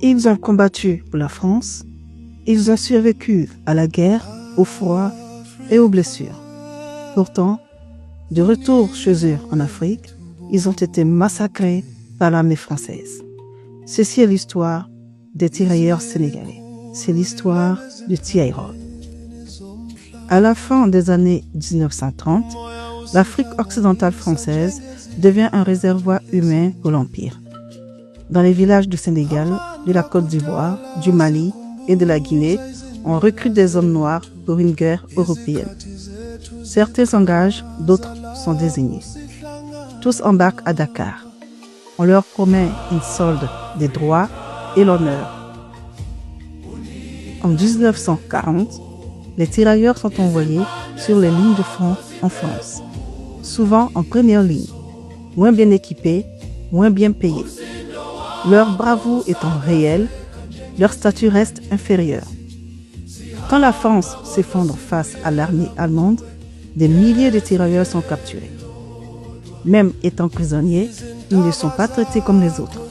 Ils ont combattu pour la France. Ils ont survécu à la guerre, au froid et aux blessures. Pourtant, de retour chez eux en Afrique, ils ont été massacrés par l'armée française. Ceci est l'histoire des tirailleurs sénégalais. C'est l'histoire du Tiaïro. À la fin des années 1930, l'Afrique occidentale française devient un réservoir humain pour l'Empire. Dans les villages du Sénégal, de la Côte d'Ivoire, du Mali et de la Guinée, on recrute des hommes noirs pour une guerre européenne. Certains s'engagent, d'autres sont désignés. Tous embarquent à Dakar. On leur promet une solde des droits et l'honneur. En 1940, les tirailleurs sont envoyés sur les lignes de front en France, souvent en première ligne, moins bien équipés, moins bien payés. Leur bravoure étant réelle, leur statut reste inférieur. Quand la France s'effondre face à l'armée allemande, des milliers de tirailleurs sont capturés. Même étant prisonniers, ils ne sont pas traités comme les autres.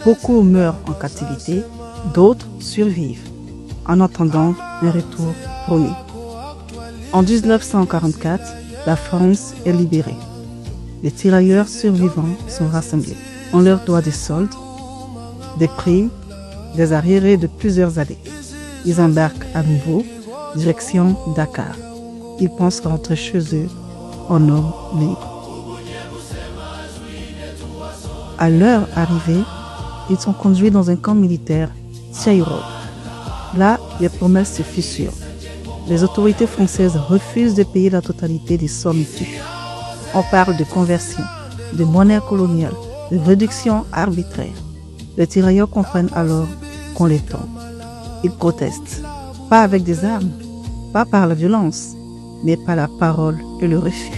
Beaucoup meurent en captivité, d'autres survivent, en attendant un retour promis. En 1944, la France est libérée. Les tirailleurs survivants sont rassemblés. On leur doit des soldes, des primes, des arriérés de plusieurs années. Ils embarquent à nouveau, direction Dakar. Ils pensent rentrer chez eux en hommes libres. À leur arrivée, ils sont conduits dans un camp militaire, Tiaïro. Là, les promesses se fissurent. Les autorités françaises refusent de payer la totalité des sommes dues. On parle de conversion, de monnaie coloniale, de réduction arbitraire. Les tirailleurs comprennent alors qu'on les trompe. Ils protestent, pas avec des armes, pas par la violence, mais par la parole et le refus.